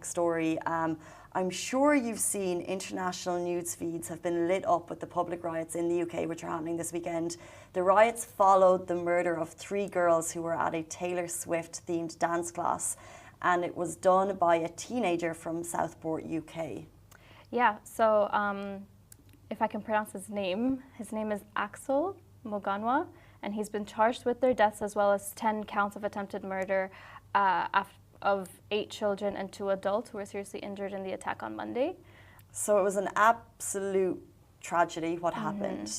story. I'm sure you've seen international news feeds have been lit up with the public riots in the UK, which are happening this weekend. The riots followed the murder of 3 girls who were at a Taylor Swift themed dance class, and it was done by a teenager from Southport, UK. Yeah, so if I can pronounce his name is Axel Moganwa, and he's been charged with their deaths as well as 10 counts of attempted murder of 8 children and 2 adults who were seriously injured in the attack on Monday. So it was an absolute tragedy what happened.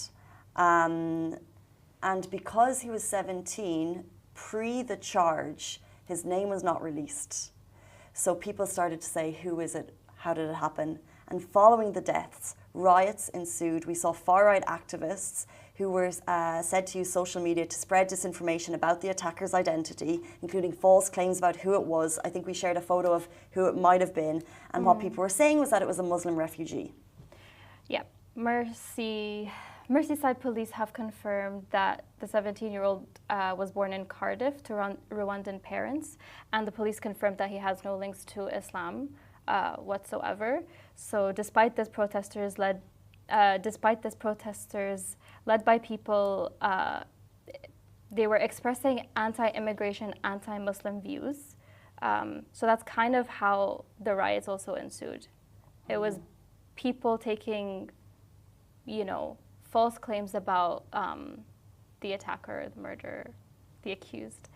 And because he was 17, pre the charge, his name was not released. So people started to say, who is it? How did it happen? And following the deaths, riots ensued. We saw far-right activists who were said to use social media to spread disinformation about the attacker's identity, including false claims about who it was. I think we shared a photo of who it might have been. And what people were saying was that it was a Muslim refugee. Yeah, Merseyside police have confirmed that the 17-year-old was born in Cardiff to Rwandan parents, and the police confirmed that he has no links to Islam whatsoever. So despite this protesters led by people, they were expressing anti-immigration, anti-Muslim views. So that's kind of how the riots also ensued. It was people taking, false claims about the attacker, the murderer, the accused,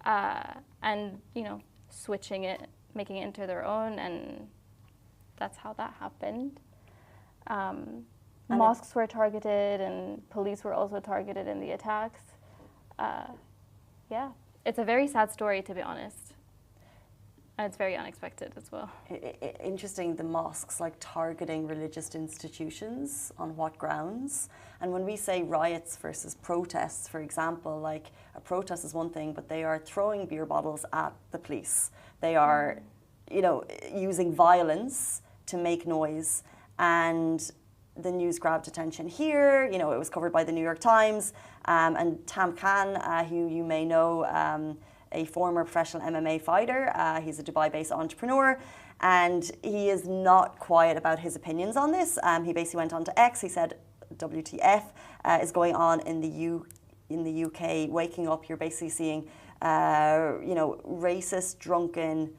and, switching it, making it into their own, and that's how that happened. Mosques were targeted and police were also targeted in the attacks. Yeah, it's a very sad story, to be honest. And it's very unexpected as well. Interesting, the mosques, like targeting religious institutions on what grounds? And when we say riots versus protests, for example, like a protest is one thing, but they are throwing beer bottles at the police. They are, using violence to make noise. And the news grabbed attention here. It was covered by the New York Times. And Tam Khan, who you may know, a former professional MMA fighter. He's a Dubai-based entrepreneur, and he is not quiet about his opinions on this. He basically went on to X. He said, "WTF is going on in the UK? Waking up, you're basically seeing, racist, drunken,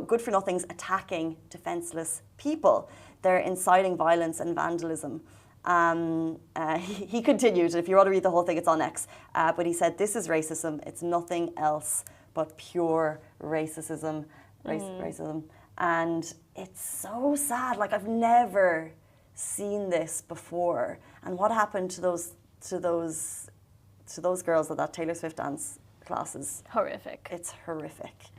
good-for-nothings attacking defenseless people. They're inciting violence and vandalism." He continued, if you want to read the whole thing, it's on X, but he said, "This is racism. It's nothing else but pure racism." And it's so sad. Like, I've never seen this before. And what happened to those girls at that Taylor Swift dance classes? Horrific. It's horrific.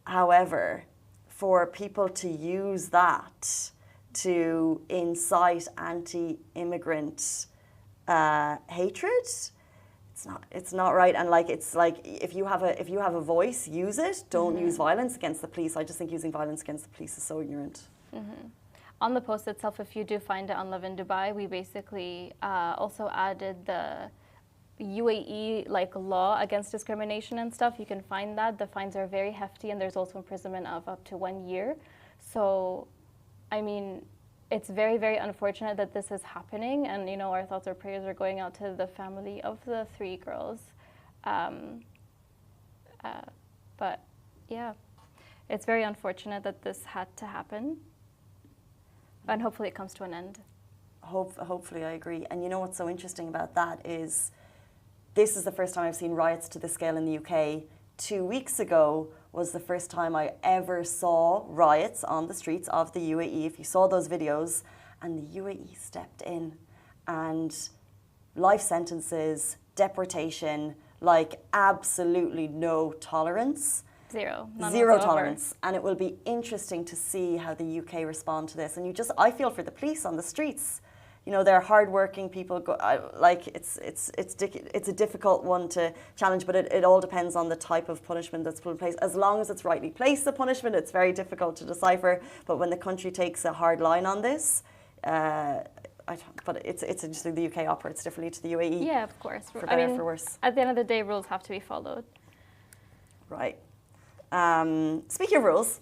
However, for people to use that to incite anti-immigrant hatred, it's not right. And it's like if you have a voice, use it. Don't use violence against the police. I just think using violence against the police is so ignorant. On the post itself, if you do find it on Lovin Dubai, we basically also added the UAE law against discrimination and stuff. You can find that. The fines are very hefty, and there's also imprisonment of up to 1 year. So, I mean, it's very, very unfortunate that this is happening, and our thoughts or prayers are going out to the family of the 3 girls. But yeah, it's very unfortunate that this had to happen, and hopefully it comes to an end. Hopefully, I agree. And what's so interesting about that is this is the first time I've seen riots to this scale in the UK. 2 weeks ago was the first time I ever saw riots on the streets of the UAE. If you saw those videos, and the UAE stepped in, and life sentences, deportation, like absolutely no tolerance. Zero tolerance. And it will be interesting to see how the UK respond to this. And I feel for the police on the streets. They're hardworking people. It's a difficult one to challenge, but it all depends on the type of punishment that's put in place. As long as it's rightly placed, the punishment, it's very difficult to decipher. But when the country takes a hard line on this, but it's interesting. The UK operates differently to the UAE. Yeah, of course. For better or for worse. At the end of the day, rules have to be followed. Right. Speaking of rules,